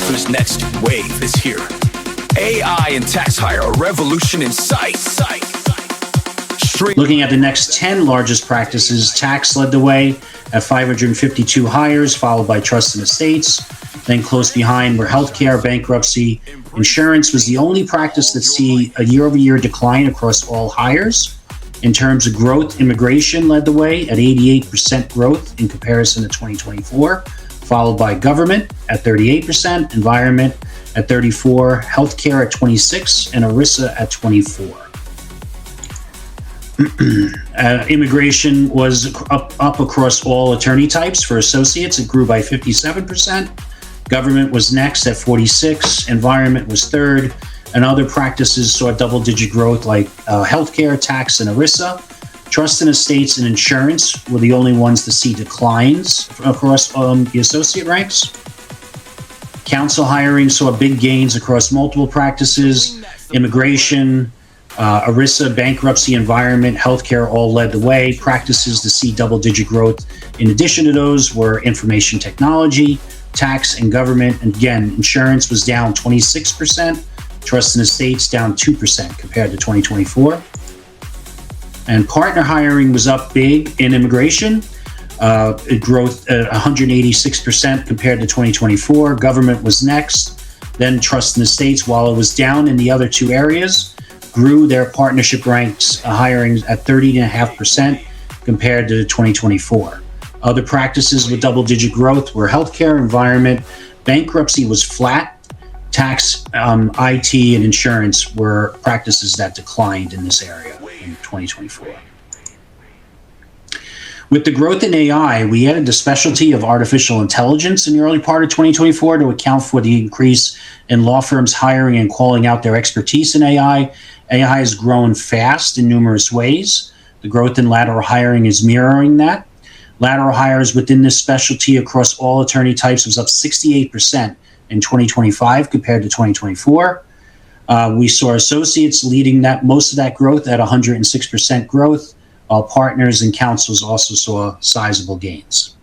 whose next wave is here. AI and tax hire, a revolution in sight. Looking at the next 10 largest practices, tax led the way at 552 hires, followed by trust and estates. Then close behind were healthcare, bankruptcy. Insurance was the only practice that see a year-over-year decline across all hires. In terms of growth, immigration led the way at 88% growth in comparison to 2024, followed by government at 38%, environment at 34%, healthcare at 26%, and ERISA at 24%. Immigration was up across all attorney types. For associates, it grew by 57%. Government was next at 46%. Environment was third. And other practices saw double-digit growth like healthcare, tax, and ERISA. Trust and estates and insurance were the only ones to see declines across the associate ranks. Counsel hiring saw big gains across multiple practices. Immigration, ERISA, bankruptcy, environment, healthcare all led the way. Practices to see double-digit growth in addition to those were information technology, tax, and government. And again, insurance was down 26%, trust and estates down 2% compared to 2024. And partner hiring was up big in immigration. It growth 186% compared to 2024. Government was next, then trust and estates, while it was down in the other two areas, grew their partnership ranks hiring at 30.5% compared to 2024. Other practices with double-digit growth were healthcare, environment, bankruptcy was flat, tax, IT, and insurance were practices that declined in this area in 2024. With the growth in AI, we added the specialty of artificial intelligence in the early part of 2024 to account for the increase in law firms hiring and calling out their expertise in AI. AI has grown fast in numerous ways. The growth in lateral hiring is mirroring that. Lateral hires within this specialty across all attorney types was up 68% in 2025 compared to 2024. We saw associates leading that most of that growth at 106% growth, while partners and counsels also saw sizable gains.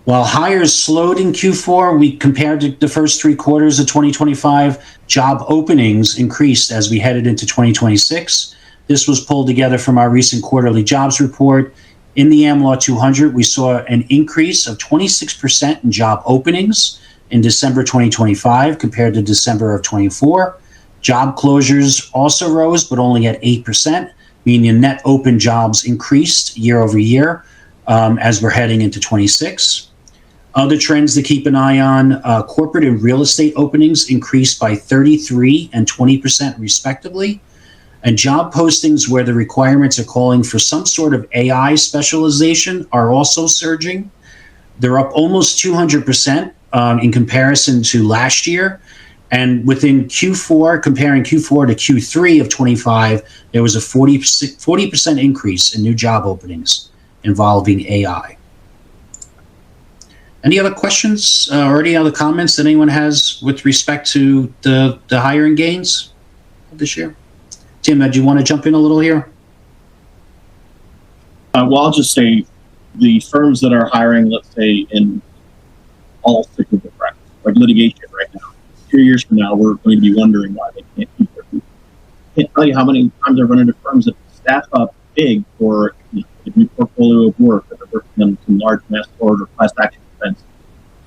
While hires slowed in Q4, we compared to the first three quarters of 2025, job openings increased as we headed into 2026. This was pulled together from our recent quarterly jobs report. In the AMLA 200, we saw an increase of 26% in job openings in December 2025 compared to December of 24. Job closures also rose, but only at 8%, meaning net open jobs increased year over year as we're heading into 26. Other trends to keep an eye on, corporate and real estate openings increased by 33% and 20% respectively. And job postings where the requirements are calling for some sort of AI specialization are also surging. They're up almost 200% in comparison to last year. And within Q4, comparing Q4 to Q3 of 25, there was a 40% increase in new job openings involving AI. Any other questions or any other comments that anyone has with respect to the hiring gains this year? Tim, do you want to jump in a little here? Well, I'll just say the firms that are hiring, let's say, in all cyclical practice, like litigation right now, 2 years from now, we're going to be wondering why they can't keep their people. I can't tell you how many times I've run into firms that staff up big for a new portfolio of work that are working on some large mass tort or class action defense,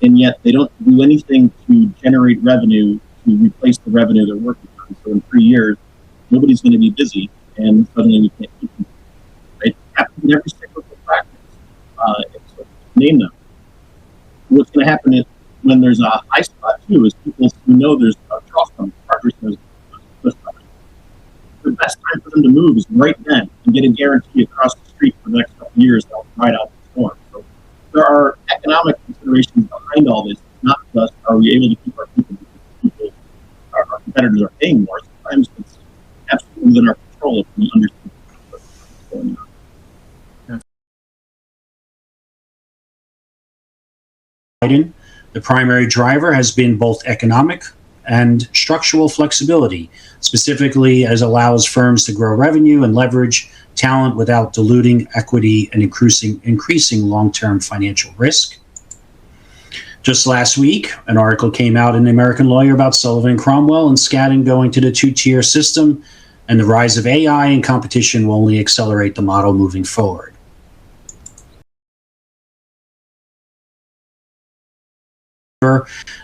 and yet they don't do anything to generate revenue to replace the revenue they're working on. So in 3 years, nobody's going to be busy, and suddenly we can't keep them. Right? It happens in every cyclical practice. So name them. What's going to happen is when there's a high spot too, is people who know there's a trough coming, progress knows there's a coming. The best time for them to move is right then and get a guarantee across the street for the next couple of years they'll ride out the storm. So there are economic considerations behind all this. Not just are we able to keep our people because our competitors are paying more. Sometimes it's absolutely within our control if we understand what's going on. The primary driver has been both economic and structural flexibility, specifically as allows firms to grow revenue and leverage talent without diluting equity and increasing long-term financial risk. Just last week, an article came out in the American Lawyer about Sullivan Cromwell and Skadden going to the two-tier system, and the rise of AI and competition will only accelerate the model moving forward.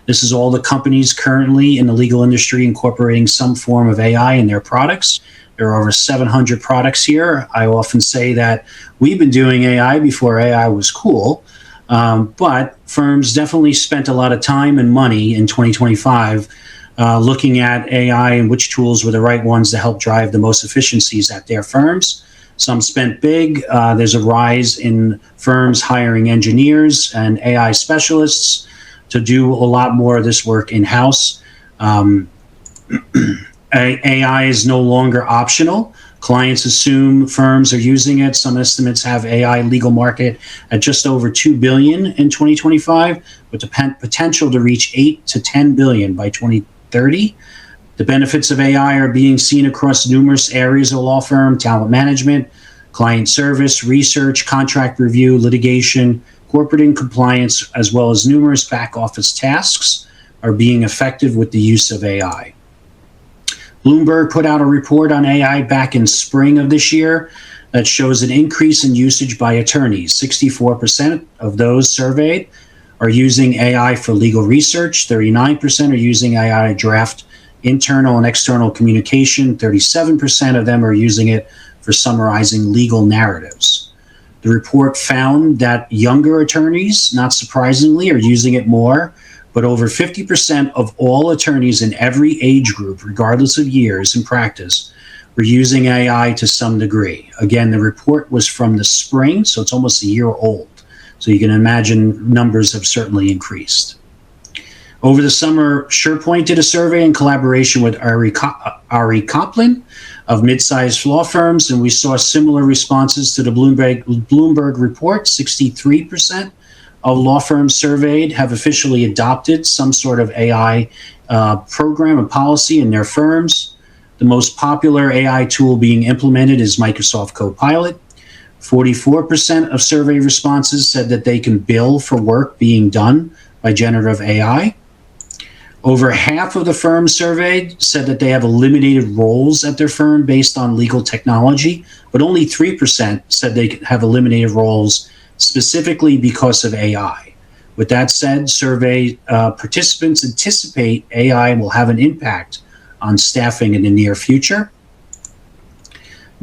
This is all the companies currently in the legal industry incorporating some form of AI in their products. There are over 700 products here. I often say that we've been doing AI before AI was cool, but firms definitely spent a lot of time and money in 2025 looking at AI and which tools were the right ones to help drive the most efficiencies at their firms. Some spent big. There's a rise in firms hiring engineers and AI specialists to do a lot more of this work in-house. AI is no longer optional. Clients assume firms are using it. Some estimates have AI legal market at just over $2 billion in 2025, with the potential to reach $8 to $10 billion by 2030. The benefits of AI are being seen across numerous areas of law firm, talent management, client service, research, contract review, litigation, corporate and compliance, as well as numerous back office tasks are being effective with the use of AI. Bloomberg put out a report on AI back in spring of this year that shows an increase in usage by attorneys. 64% of those surveyed are using AI for legal research. 39% are using AI to draft internal and external communication. 37% of them are using it for summarizing legal narratives. The report found that younger attorneys, not surprisingly, are using it more, but over 50% of all attorneys in every age group, regardless of years in practice, were using AI to some degree. Again, the report was from the spring, so it's almost a year old. So you can imagine numbers have certainly increased. Over the summer, SharePoint did a survey in collaboration with Ari Kaplan of mid-sized law firms, and we saw similar responses to the Bloomberg report. 63% of law firms surveyed have officially adopted some sort of AI program and policy in their firms. The most popular AI tool being implemented is Microsoft Copilot. 44% of survey responses said that they can bill for work being done by generative AI. Over half of the firms surveyed said that they have eliminated roles at their firm based on legal technology, but only 3% said they have eliminated roles specifically because of AI. With that said, survey participants anticipate AI will have an impact on staffing in the near future.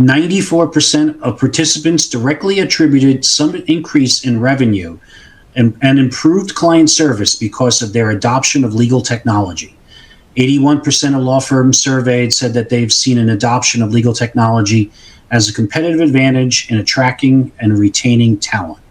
94% of participants directly attributed some increase in revenue and improved client service because of their adoption of legal technology. 81% of law firms surveyed said that they've seen an adoption of legal technology as a competitive advantage in attracting and retaining talent.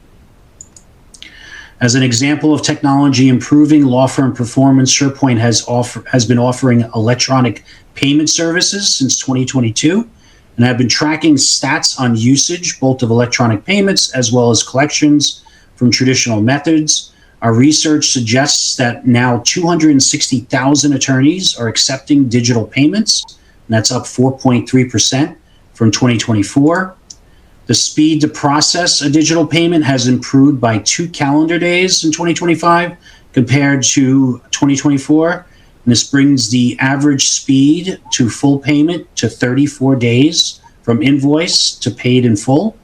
As an example of technology improving law firm performance, SharePoint has been offering electronic payment services since 2022 and have been tracking stats on usage both of electronic payments as well as collections from traditional methods. Our research suggests that now 260,000 attorneys are accepting digital payments, and that's up 4.3% from 2024. The speed to process a digital payment has improved by 2 calendar days in 2025 compared to 2024. And this brings the average speed to full payment to 34 days from invoice to paid in full.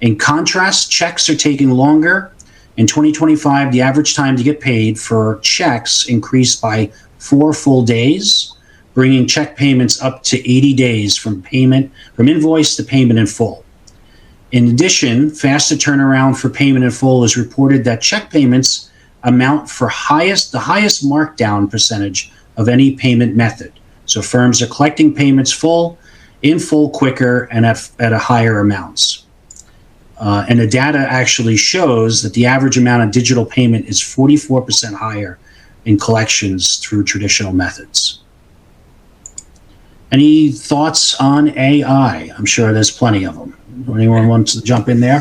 In contrast, checks are taking longer. In 2025, the average time to get paid for checks increased by 4 full days, bringing check payments up to 80 days from invoice to payment in full. In addition, faster turnaround for payment in full is reported that check payments amount for the highest markdown percentage of any payment method. So firms are collecting payments in full quicker and at a higher amounts. And the data actually shows that the average amount of digital payment is 44% higher in collections through traditional methods. Any thoughts on AI? I'm sure there's plenty of them. Anyone wants to jump in there?